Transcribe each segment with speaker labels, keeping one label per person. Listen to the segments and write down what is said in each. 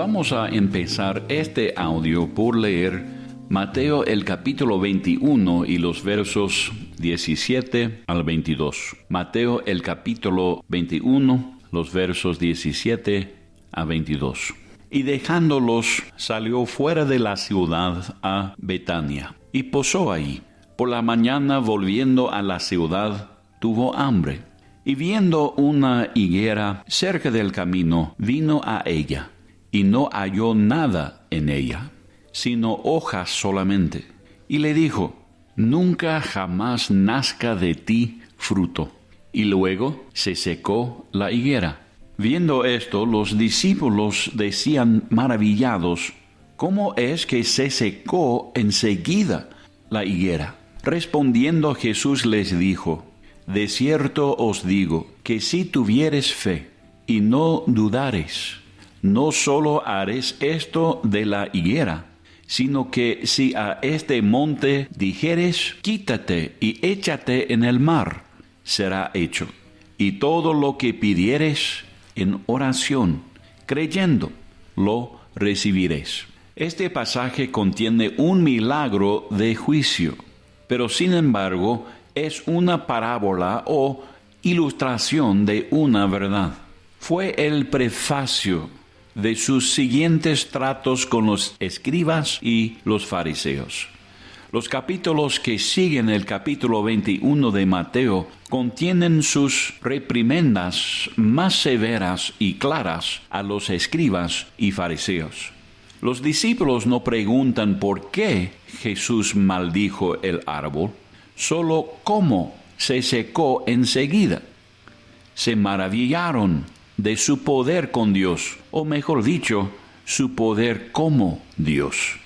Speaker 1: Vamos a empezar este audio por leer Mateo el capítulo 21 y los versos 17 al 22. Mateo el capítulo 21, los versos 17 a 22. Y dejándolos, salió fuera de la ciudad a Betania, y posó ahí. Por la mañana, volviendo a la ciudad, tuvo hambre. Y viendo una higuera cerca del camino, vino a ella, y no halló nada en ella, sino hojas solamente. Y le dijo: nunca jamás nazca de ti fruto. Y luego se secó la higuera. Viendo esto, los discípulos decían maravillados: ¿cómo es que se secó enseguida la higuera? Respondiendo Jesús les dijo: de cierto os digo, que si tuviereis fe, y no dudareis, no solo haréis esto de la higuera, sino que si a este monte dijeres: quítate y échate en el mar, será hecho. Y todo lo que pidiereis en oración, creyendo, lo recibiréis. Este pasaje contiene un milagro de juicio, pero sin embargo es una parábola o ilustración de una verdad. Fue el prefacio de sus siguientes tratos con los escribas y los fariseos. Los capítulos que siguen el capítulo 21 de Mateo contienen sus reprimendas más severas y claras a los escribas y fariseos. Los discípulos no preguntan por qué Jesús maldijo el árbol, solo cómo se secó enseguida. Se maravillaron de su poder con Dios, o mejor dicho, su poder como Dios.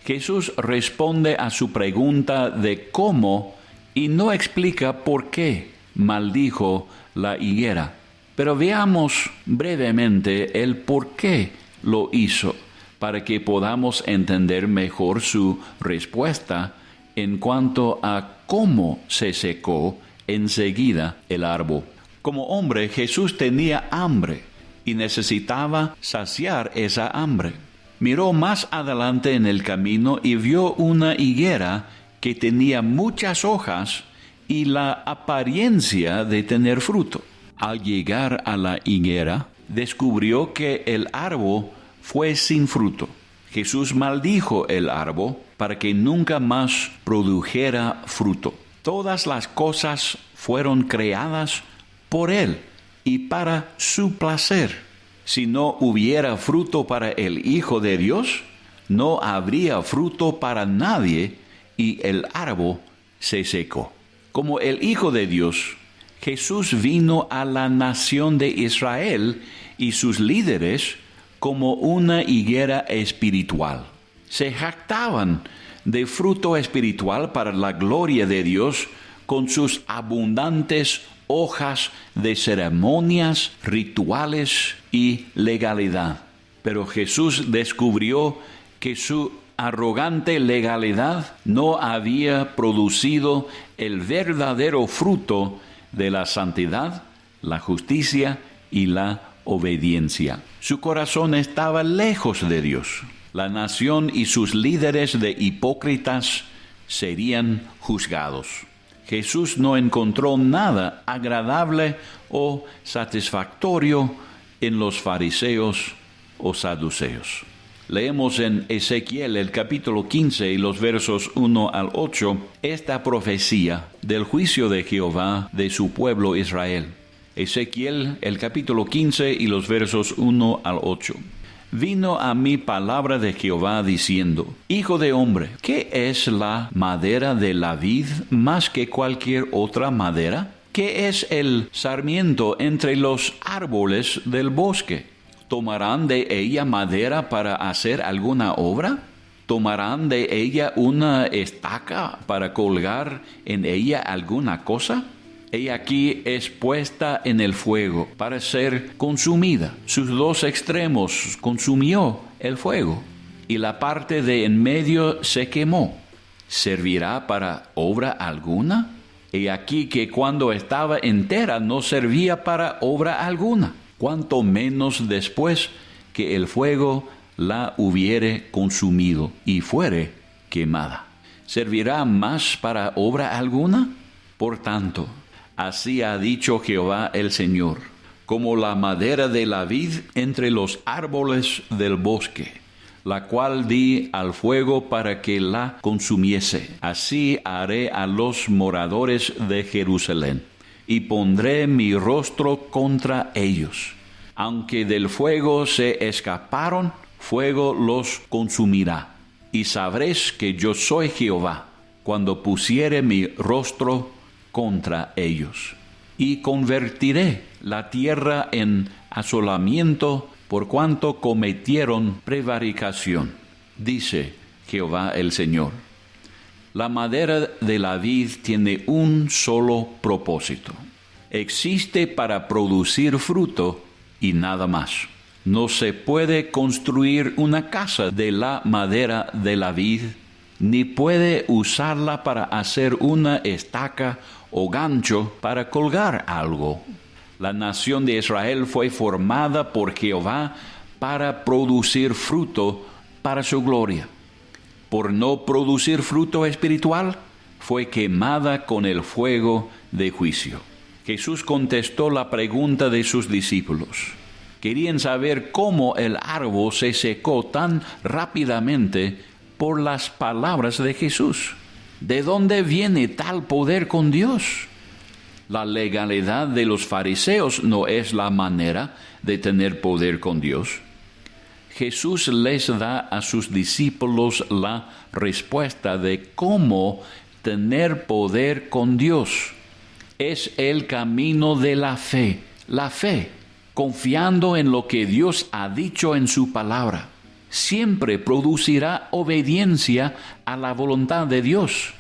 Speaker 1: Jesús responde a su pregunta de cómo y no explica por qué maldijo la higuera. Pero veamos brevemente el por qué lo hizo, para que podamos entender mejor su respuesta en cuanto a cómo se secó enseguida el árbol. Como hombre, Jesús tenía hambre y necesitaba saciar esa hambre. Miró más adelante en el camino y vio una higuera que tenía muchas hojas y la apariencia de tener fruto. Al llegar a la higuera, descubrió que el árbol fue sin fruto. Jesús maldijo el árbol para que nunca más produjera fruto. Todas las cosas fueron creadas por Él y para su placer. Si no hubiera fruto para el Hijo de Dios, no habría fruto para nadie y el árbol se secó. Como el Hijo de Dios, Jesús vino a la nación de Israel y sus líderes como una higuera espiritual. Se jactaban de fruto espiritual para la gloria de Dios con sus abundantes hojas de ceremonias, rituales y legalidad. Pero Jesús descubrió que su arrogante legalidad no había producido el verdadero fruto de la santidad, la justicia y la obediencia. Su corazón estaba lejos de Dios. La nación y sus líderes de hipócritas serían juzgados. Jesús no encontró nada agradable o satisfactorio en los fariseos o saduceos. Leemos en Ezequiel el capítulo 15 y los versos 1 al 8 esta profecía del juicio de Jehová de su pueblo Israel. Ezequiel el capítulo 15 y los versos 1 al 8. Vino a mí palabra de Jehová diciendo: Hijo de hombre, ¿qué es la madera de la vid más que cualquier otra madera? ¿Qué es el sarmiento entre los árboles del bosque? ¿Tomarán de ella madera para hacer alguna obra? ¿Tomarán de ella una estaca para colgar en ella alguna cosa? He aquí es puesta en el fuego para ser consumida. Sus dos extremos consumió el fuego, y la parte de en medio se quemó. ¿Servirá para obra alguna? He aquí que cuando estaba entera no servía para obra alguna, cuanto menos después que el fuego la hubiere consumido y fuere quemada. ¿Servirá más para obra alguna? Por tanto, así ha dicho Jehová el Señor: como la madera de la vid entre los árboles del bosque, la cual di al fuego para que la consumiese, así haré a los moradores de Jerusalén, y pondré mi rostro contra ellos. Aunque del fuego se escaparon, fuego los consumirá. Y sabréis que yo soy Jehová, cuando pusiere mi rostro contra ellos. Y convertiré la tierra en asolamiento, por cuanto cometieron prevaricación, dice Jehová el Señor. La madera de la vid tiene un solo propósito. Existe para producir fruto y nada más. No se puede construir una casa de la madera de la vid, ni puede usarla para hacer una estaca o gancho para colgar algo. La nación de Israel fue formada por Jehová para producir fruto para su gloria. Por no producir fruto espiritual, fue quemada con el fuego de juicio. Jesús contestó la pregunta de sus discípulos. Querían saber cómo el árbol se secó tan rápidamente por las palabras de Jesús. ¿De dónde viene tal poder con Dios? La legalidad de los fariseos no es la manera de tener poder con Dios. Jesús les da a sus discípulos la respuesta de cómo tener poder con Dios. Es el camino de la fe, confiando en lo que Dios ha dicho en su palabra. Siempre producirá obediencia a la voluntad de Dios.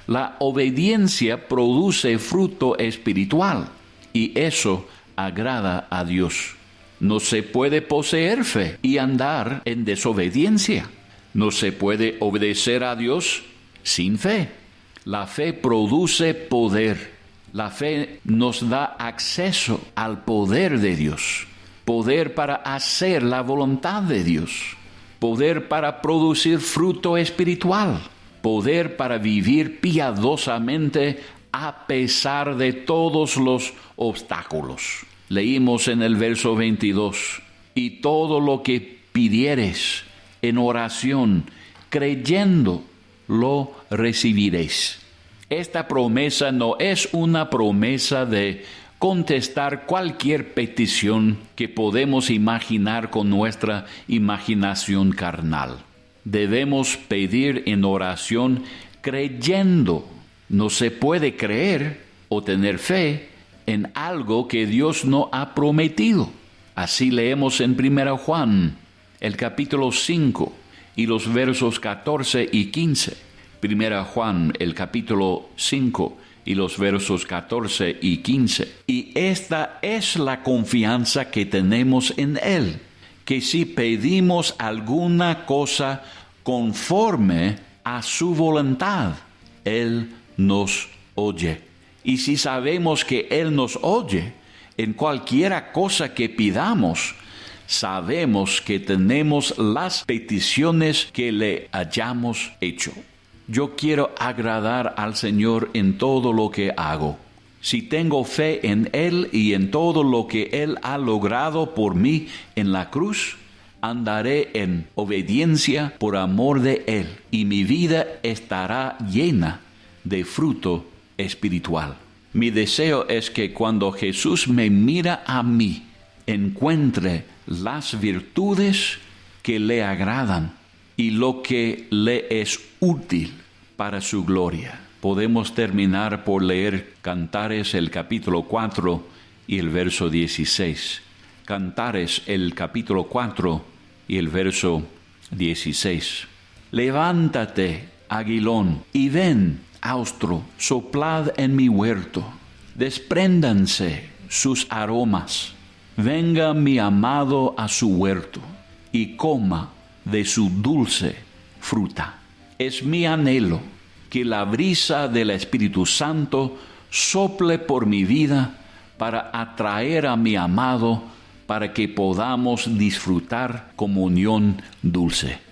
Speaker 1: La obediencia produce fruto espiritual y eso agrada a Dios. No se puede poseer fe y andar en desobediencia. No se puede obedecer a Dios sin fe. La fe produce poder. La fe nos da acceso al poder de Dios. Poder para hacer la voluntad de Dios. Poder para producir fruto espiritual. Poder para vivir piadosamente a pesar de todos los obstáculos. Leímos en el verso 22, y todo lo que pidiereis en oración, creyendo, lo recibiréis. Esta promesa no es una promesa de contestar cualquier petición que podemos imaginar con nuestra imaginación carnal. Debemos pedir en oración creyendo. No se puede creer o tener fe en algo que Dios no ha prometido. Así leemos en 1 Juan, el capítulo 5 y los versos 14 y 15. 1 Juan, el capítulo 5 y los versos 14 y 15. Y esta es la confianza que tenemos en Él, que si pedimos alguna cosa conforme a su voluntad, Él nos oye. Y si sabemos que Él nos oye en cualquiera cosa que pidamos, sabemos que tenemos las peticiones que le hayamos hecho. Yo quiero agradar al Señor en todo lo que hago. Si tengo fe en Él y en todo lo que Él ha logrado por mí en la cruz, andaré en obediencia por amor de Él, y mi vida estará llena de fruto espiritual. Mi deseo es que cuando Jesús me mira a mí, encuentre las virtudes que le agradan y lo que le es útil para su gloria. Podemos terminar por leer Cantares, el capítulo 4 y el verso 16. Cantares, el capítulo 4 y el verso 16. Levántate, aguilón, y ven, austro, soplad en mi huerto. Despréndanse sus aromas. Venga mi amado a su huerto y coma de su dulce fruta. Es mi anhelo que la brisa del Espíritu Santo sople por mi vida para atraer a mi amado para que podamos disfrutar comunión dulce.